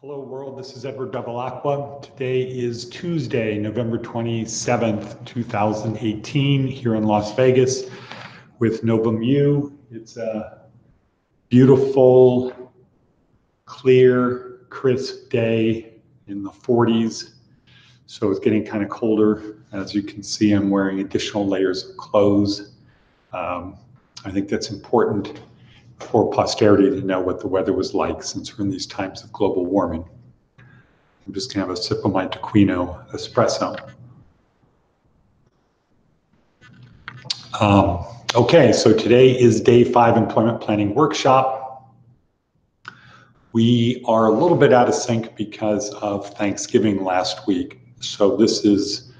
Hello world, this is Edward Bevilacqua. Today is Tuesday, November 27th, 2018 here in Las Vegas with Novum-U. It's a beautiful, clear, crisp day in the 40s. So it's getting kind of colder. As you can see, I'm wearing additional layers of clothes. I think that's important for posterity to know what the weather was like since we're in these times of global warming. I'm just gonna have a sip of my Tequino espresso. Okay, so today is day 5 employment planning workshop. We are a little bit out of sync because of Thanksgiving last week. So this is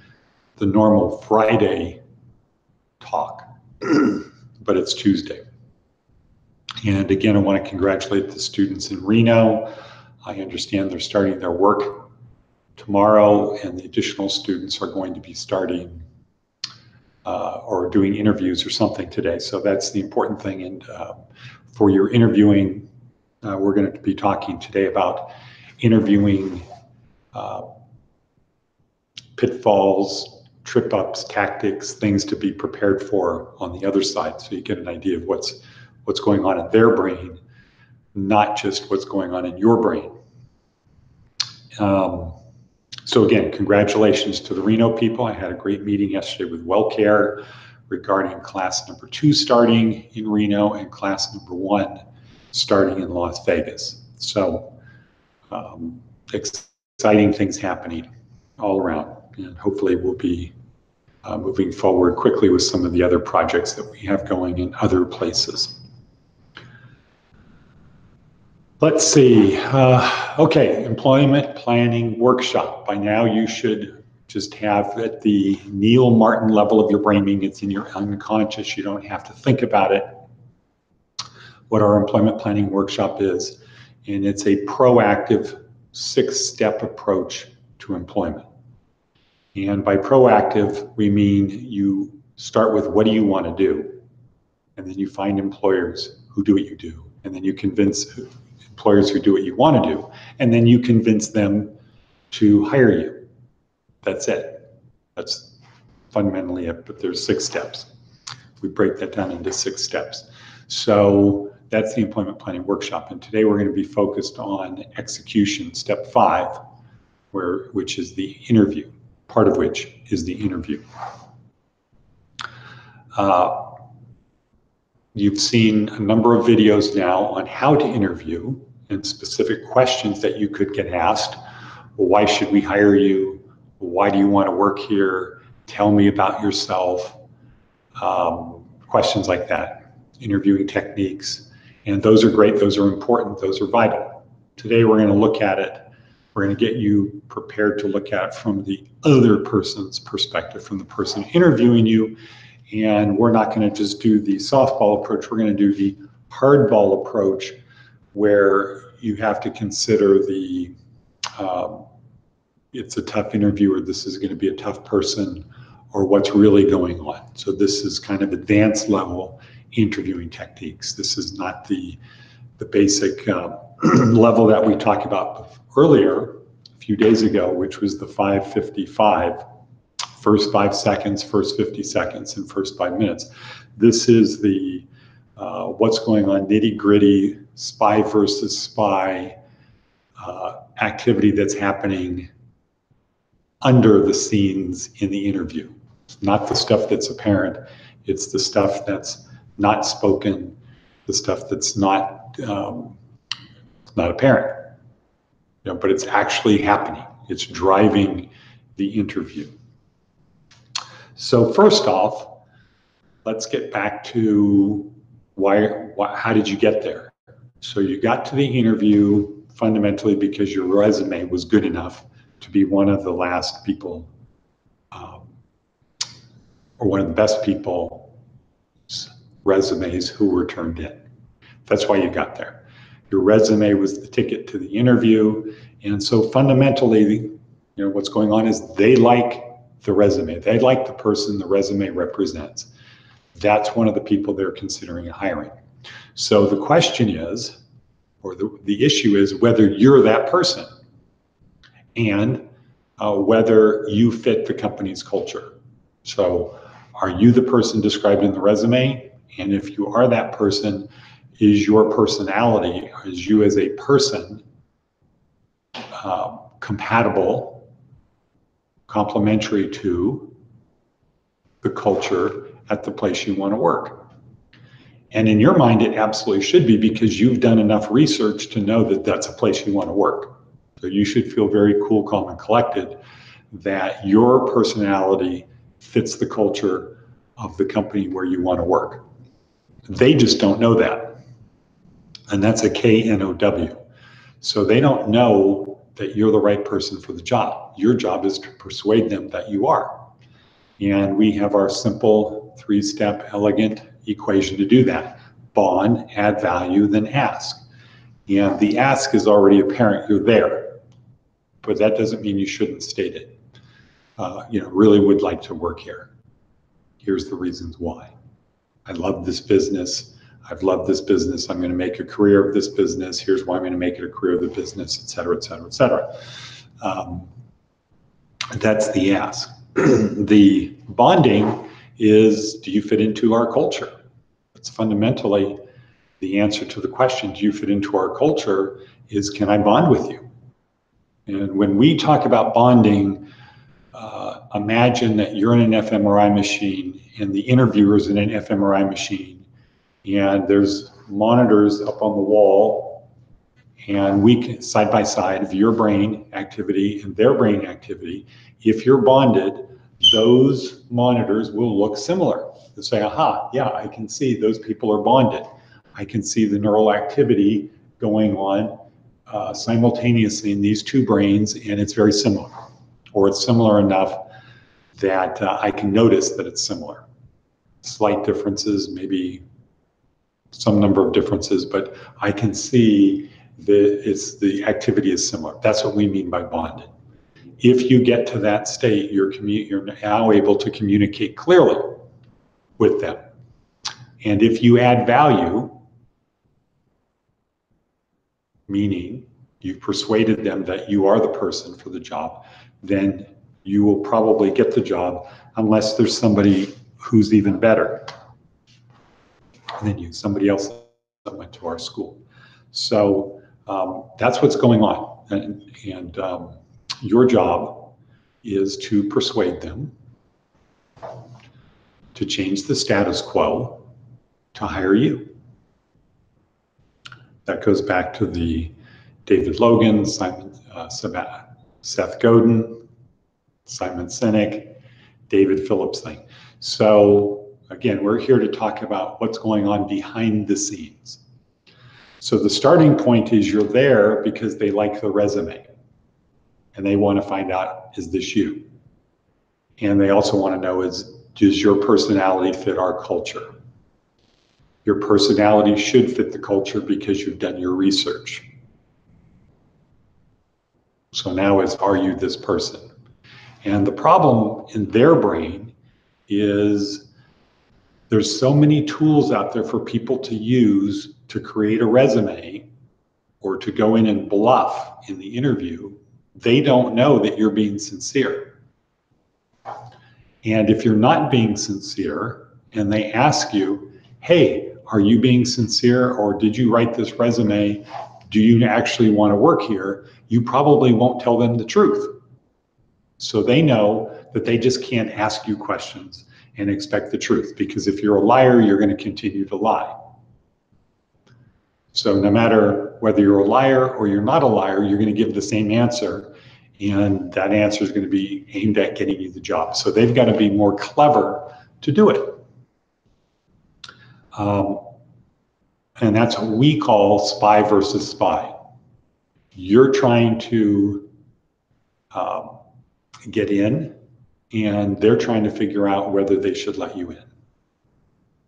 the normal Friday talk, but it's Tuesday. And again, I want to congratulate the students in Reno. I understand they're starting their work tomorrow, and the additional students are going to be starting or doing interviews or something today. So that's the important thing. And for your interviewing, we're going to be talking today about interviewing pitfalls, trip-ups, tactics, things to be prepared for on the other side, so you get an idea of what's going on in their brain, not just what's going on in your brain. So again, congratulations to the Reno people. I had a great meeting yesterday with WellCare regarding class number 2 starting in Reno and class number 1 starting in Las Vegas. So exciting things happening all around, and hopefully we'll be moving forward quickly with some of the other projects that we have going in other places. Let's see. Okay, employment planning workshop. By now you should just have at the Neil Martin level of your brain, meaning it's in your unconscious. You don't have to think about it, what our employment planning workshop is. And it's a proactive 6-step approach to employment. And by proactive, we mean you start with what do you want to do? And then you find employers who do what you do. And then you convince employers who do what you want to do. And then you convince them to hire you. That's it. That's fundamentally it, but there's 6 steps. We break that down into 6 steps. So that's the employment planning workshop. And today we're going to be focused on execution, step 5, which is the interview, part of which is the interview. You've seen a number of videos now on how to interview and specific questions that you could get asked. Well, why should we hire you? Why do you want to work here? Tell me about yourself. Questions like that, interviewing techniques. And those are great, those are important, those are vital. Today we're going to look at it. We're going to get you prepared to look at it from the other person's perspective, from the person interviewing you. And we're not going to just do the softball approach, we're going to do the hardball approach, where you have to consider it's a tough interview, or this is going to be a tough person, or what's really going on. So this is kind of advanced level interviewing techniques. This is not the basic level that we talked about earlier a few days ago, which was the 5-55. First 5 seconds, first 50 seconds, and first 5 minutes. This is the what's going on, nitty-gritty, spy versus spy activity that's happening under the scenes in the interview. It's not the stuff that's apparent, it's the stuff that's not spoken, the stuff that's not apparent. But it's actually happening. It's driving the interview. So first off, let's get back to how did you get there? So you got to the interview fundamentally because your resume was good enough to be one of the last people, or one of the best people's resumes who were turned in. That's why you got there. Your resume was the ticket to the interview. And so fundamentally, what's going on is they like the resume. They like the person the resume represents. That's one of the people they're considering hiring. So the question is, or the issue is whether you're that person and whether you fit the company's culture. So are you the person described in the resume? And if you are that person, is your personality, is you as a person compatible, complementary to the culture at the place you want to work? And in your mind, it absolutely should be, because you've done enough research to know that that's a place you want to work. So you should feel very cool, calm, and collected that your personality fits the culture of the company where you want to work. They just don't know that. And that's a KNOW. So they don't know that you're the right person for the job. Your job is to persuade them that you are. And we have our simple 3-step elegant equation to do that. Bond, add value, then ask. And the ask is already apparent, you're there. But that doesn't mean you shouldn't state it. Really would like to work here. Here's the reasons why. I love this business. I've loved this business. I'm going to make a career of this business. Here's why I'm going to make it a career of the business, et cetera, et cetera, et cetera. That's the ask. The bonding is, do you fit into our culture? It's fundamentally the answer to the question, do you fit into our culture, is can I bond with you? And when we talk about bonding, imagine that you're in an fMRI machine and the interviewer's in an fMRI machine, and there's monitors up on the wall, and we can side by side of your brain activity and their brain activity. If you're bonded, those monitors will look similar. They'll say, aha, yeah, I can see those people are bonded. I can see the neural activity going on simultaneously in these two brains, and it's very similar. Or it's similar enough that I can notice that it's similar. Slight differences, maybe some number of differences, but I can see that the activity is similar. That's what we mean by bonded. If you get to that state, you're now able to communicate clearly with them. And if you add value, meaning you've persuaded them that you are the person for the job, then you will probably get the job, unless there's somebody who's even better than you, somebody else that went to our school. So that's what's going on. And your job is to persuade them to change the status quo to hire you. That goes back to the David Logan, Seth Godin, Simon Sinek, David Phillips thing. So again, we're here to talk about what's going on behind the scenes. So the starting point is you're there because they like the resume and they want to find out, is this you? And they also want to know, does your personality fit our culture? Your personality should fit the culture because you've done your research. So now are you this person? And the problem in their brain is there's so many tools out there for people to use to create a resume or to go in and bluff in the interview. They don't know that you're being sincere. And if you're not being sincere and they ask you, hey, are you being sincere, or did you write this resume? Do you actually want to work here? You probably won't tell them the truth. So they know that they just can't ask you questions and expect the truth, because if you're a liar, you're going to continue to lie. So no matter whether you're a liar or you're not a liar, you're going to give the same answer, and that answer is going to be aimed at getting you the job. So they've got to be more clever to do it. And that's what we call spy versus spy. You're trying to get in, and they're trying to figure out whether they should let you in.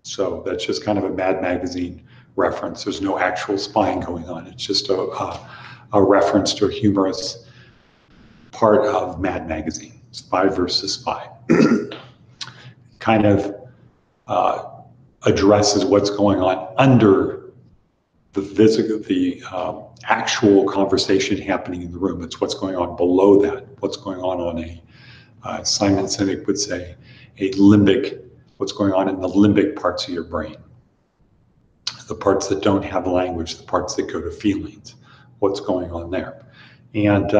So that's just kind of a Mad Magazine reference. There's no actual spying going on. It's just a reference to a humorous part of Mad Magazine, spy versus spy. Kind of addresses what's going on under actual conversation happening in the room. It's what's going on below that, what's going on Simon Sinek would say, a limbic, what's going on in the limbic parts of your brain, the parts that don't have language, the parts that go to feelings, what's going on there. And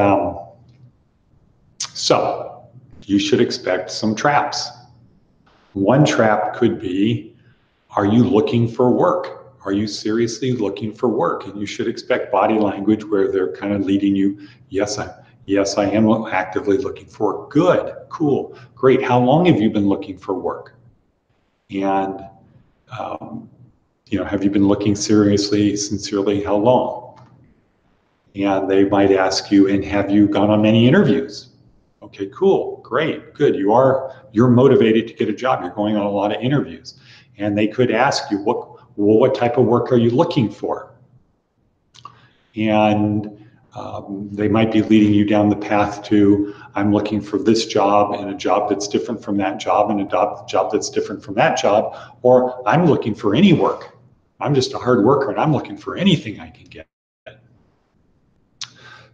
so you should expect some traps. One trap could be, are you looking for work? Are you seriously looking for work? And you should expect body language where they're kind of leading you, yes, I am actively looking for work. Good, cool, great. How long have you been looking for work? And have you been looking seriously, sincerely, how long? And they might ask you, and have you gone on many interviews? Okay, cool, great, good. You're motivated to get a job. You're going on a lot of interviews. And they could ask you, what type of work are you looking for? And they might be leading you down the path to, I'm looking for this job and a job that's different from that job and a job that's different from that job, or I'm looking for any work. I'm just a hard worker and I'm looking for anything I can get.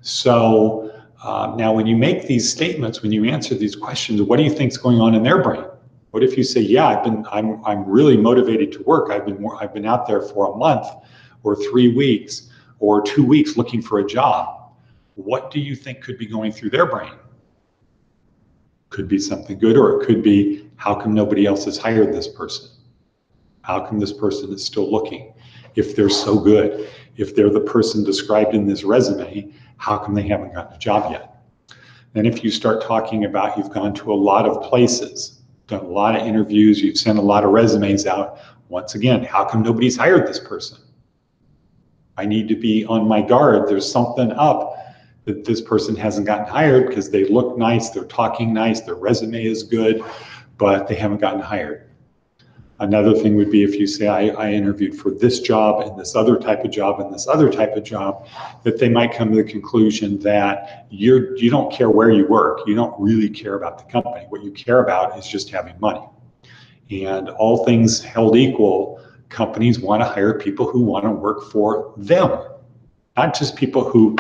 So now when you make these statements, when you answer these questions, what do you think is going on in their brain? What if you say, yeah, I'm really motivated to work. I've been out there for a month or 3 weeks or 2 weeks looking for a job. What do you think could be going through their brain? Could be something good, or it could be, how come nobody else has hired this person? How come this person is still looking? If they're so good, if they're the person described in this resume, how come they haven't gotten a job yet? Then if you start talking about you've gone to a lot of places, done a lot of interviews, you've sent a lot of resumes out, once again, how come nobody's hired this person? I need to be on my guard. There's something up that this person hasn't gotten hired because they look nice, they're talking nice, their resume is good, but they haven't gotten hired. Another thing would be if you say, I interviewed for this job and this other type of job and this other type of job, that they might come to the conclusion that you don't care where you work. You don't really care about the company. What you care about is just having money. And all things held equal, companies want to hire people who want to work for them, not just people who,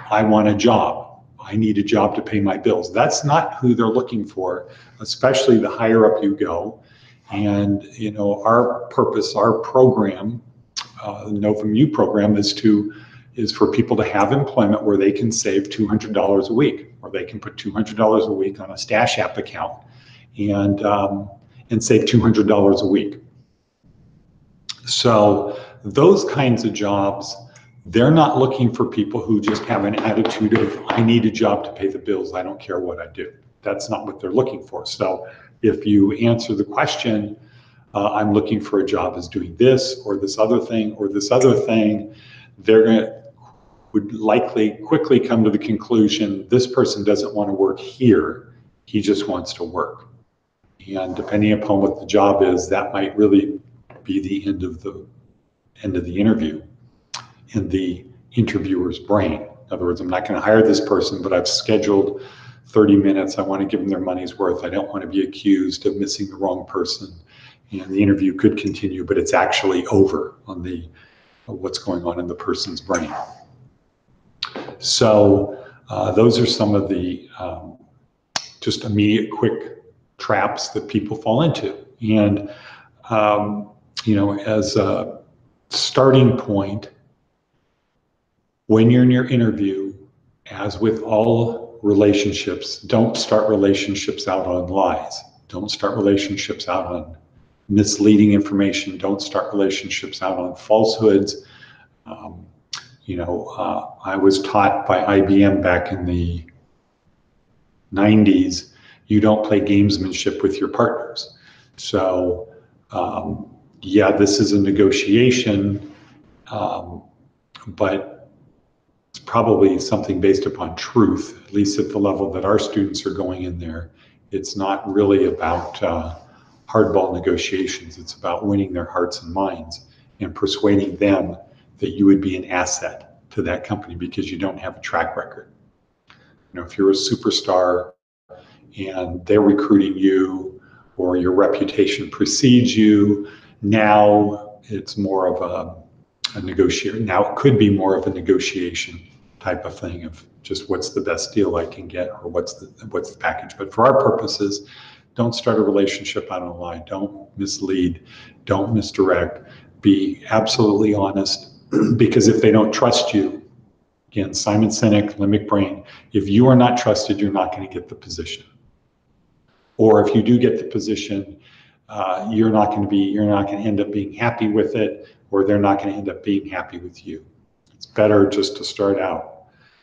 I want a job. I need a job to pay my bills. That's not who they're looking for, especially the higher up you go. And our purpose, our program, the Novum-U program, is for people to have employment where they can save $200 a week, or they can put $200 a week on a Stash App account and save $200 a week. So those kinds of jobs, they're not looking for people who just have an attitude of, I need a job to pay the bills, I don't care what I do. That's not what they're looking for. So if you answer the question, I'm looking for a job as doing this or this other thing or this other thing, would likely quickly come to the conclusion, this person doesn't want to work here, he just wants to work. And depending upon what the job is, that might really be the end of the interview in the interviewer's brain. In other words, I'm not going to hire this person, but I've scheduled 30 minutes. I want to give them their money's worth. I don't want to be accused of missing the wrong person. And the interview could continue, but it's actually over on what's going on in the person's brain. So those are some of the just immediate, quick traps that people fall into. And as a starting point, when you're in your interview, as with all relationships, don't start relationships out on lies. Don't start relationships out on misleading information. Don't start relationships out on falsehoods. I was taught by IBM back in the 90s, you don't play gamesmanship with your partners. So yeah, this is a negotiation, but it's probably something based upon truth, at least at the level that our students are going in there. It's not really about hardball negotiations. It's about winning their hearts and minds and persuading them that you would be an asset to that company because you don't have a track record. If you're a superstar and they're recruiting you or your reputation precedes you, now it's more of a negotiator. Now it could be more of a negotiation type of thing of just what's the best deal I can get or what's the package. But for our purposes, don't start a relationship out on a lie. Don't mislead. Don't misdirect. Be absolutely honest, because if they don't trust you, again, Simon Sinek, limbic brain, if you are not trusted, you're not going to get the position. Or if you do get the position, you're not going to end up being happy with it, or they're not going to end up being happy with you. It's better just to start out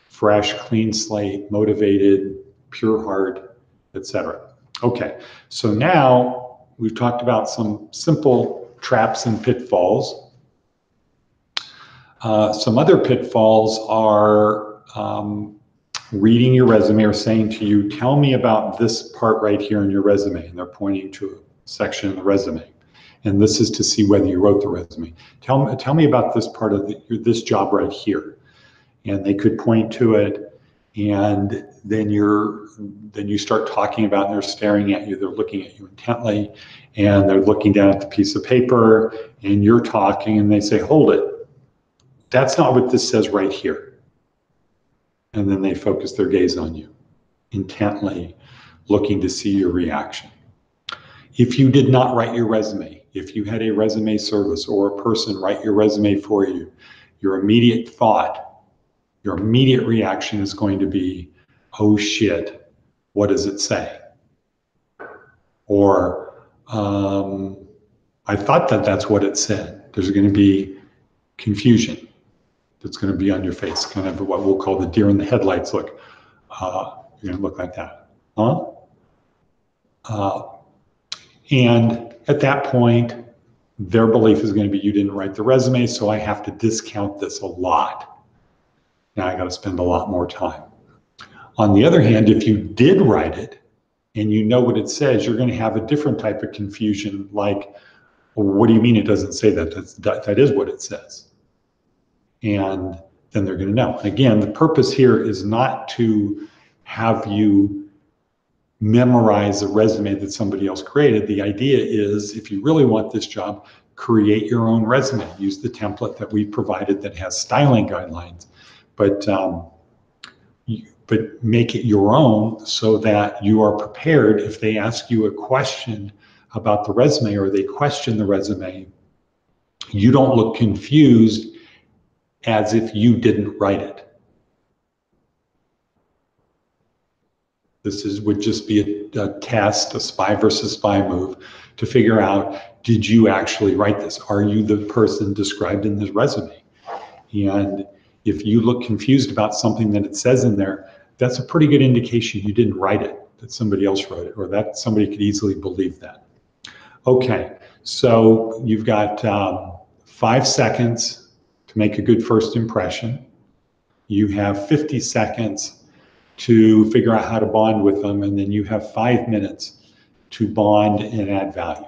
fresh, clean slate, motivated, pure heart, etc. Okay, so now we've talked about some simple traps and pitfalls. Some other pitfalls are reading your resume or saying to you, tell me about this part right here in your resume. And they're pointing to a section in the resume. And this is to see whether you wrote the resume. Tell me about this part of this job right here. And they could point to it, and then you start talking about it, and they're staring at you, they're looking at you intently, and they're looking down at the piece of paper, and you're talking, and they say, hold it. That's not what this says right here. And then they focus their gaze on you, intently looking to see your reaction. If you did not write your resume, if you had a resume service or a person write your resume for you, your immediate thought, your immediate reaction is going to be, oh shit, what does it say? Or, I thought that's what it said. There's going to be confusion that's going to be on your face, kind of what we'll call the deer in the headlights look. You're going to look like that. Huh? And at that point, their belief is going to be, you didn't write the resume, so I have to discount this a lot. Now I got to spend a lot more time. On the other hand, if you did write it and you know what it says, you're going to have a different type of confusion, like, well, what do you mean it doesn't say that? That is what it says. And then they're going to know. And again, the purpose here is not to have you memorize a resume that somebody else created. The idea is, if you really want this job, create your own resume. Use the template that we provided that has styling guidelines. But make it your own so that you are prepared if they ask you a question about the resume or they question the resume, you don't look confused as if you didn't write it. This would just be a test, a spy versus spy move to figure out, did you actually write this? Are you the person described in this resume? And if you look confused about something that it says in there, that's a pretty good indication you didn't write it, that somebody else wrote it, or that somebody could easily believe that. Okay, so you've got 5 seconds to make a good first impression. You have 50 seconds to figure out how to bond with them, and then you have 5 minutes to bond and add value.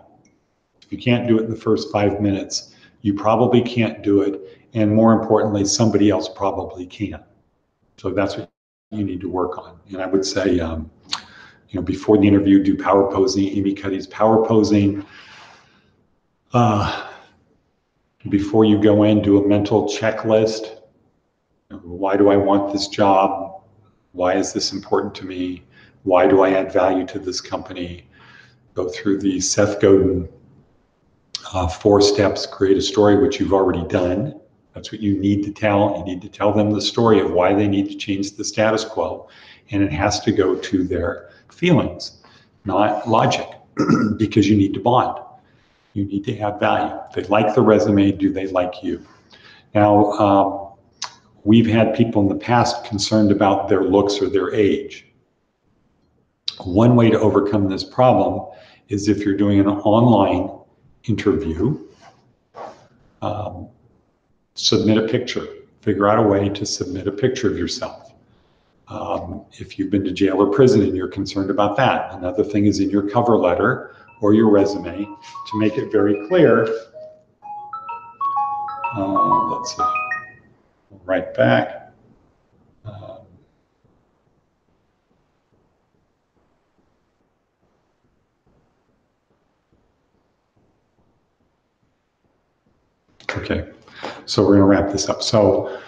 If you can't do it in the first 5 minutes, you probably can't do it, and more importantly, somebody else probably can. So that's what you need to work on. And I would say, before the interview, do power posing. Amy Cuddy's power posing. Before you go in, do a mental checklist. Why do I want this job? Why is this important to me? Why do I add value to this company? Go through the Seth Godin 4 steps, create a story, which you've already done. That's what you need to tell. You need to tell them the story of why they need to change the status quo. And it has to go to their feelings, not logic, because you need to bond. You need to have value. If they like the resume, do they like you? Now, we've had people in the past concerned about their looks or their age. One way to overcome this problem is if you're doing an online interview, submit a picture. Figure out a way to submit a picture of yourself. If you've been to jail or prison and you're concerned about that. Another thing is in your cover letter or your resume to make it very clear. Let's see. Right back. Okay. So we're going to wrap this up. So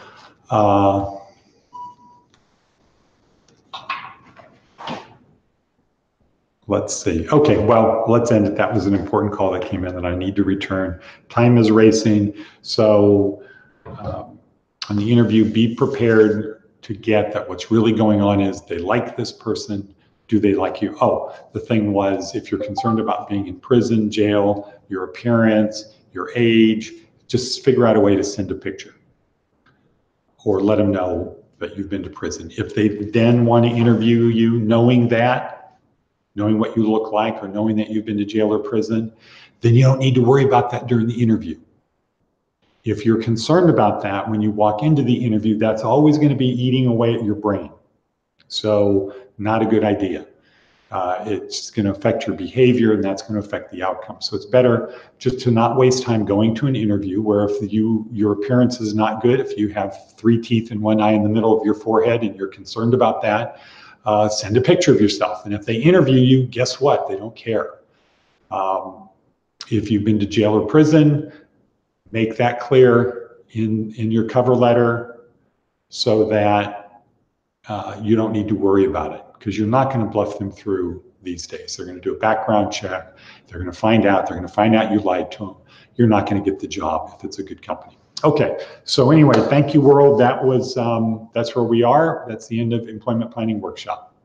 let's see. Okay, well, let's end it. That was an important call that came in that I need to return. Time is racing. So on the interview, be prepared to get that what's really going on is they like this person. Do they like you? Oh, the thing was, if you're concerned about being in prison, jail, your appearance, your age, just figure out a way to send a picture or let them know that you've been to prison. If they then want to interview you knowing that, knowing what you look like or knowing that you've been to jail or prison, then you don't need to worry about that during the interview. If you're concerned about that when you walk into the interview, that's always going to be eating away at your brain. So not a good idea. It's going to affect your behavior and that's going to affect the outcome. So it's better just to not waste time going to an interview where if your appearance is not good, if you have 3 teeth and 1 eye in the middle of your forehead and you're concerned about that, send a picture of yourself. And if they interview you, guess what? They don't care. If you've been to jail or prison, make that clear in your cover letter so that you don't need to worry about it, because you're not going to bluff them through these days. They're going to do a background check. They're going to find out you lied to them. You're not going to get the job if it's a good company. Okay, so anyway, thank you, world. That was that's where we are. That's the end of Employment Planning Workshop.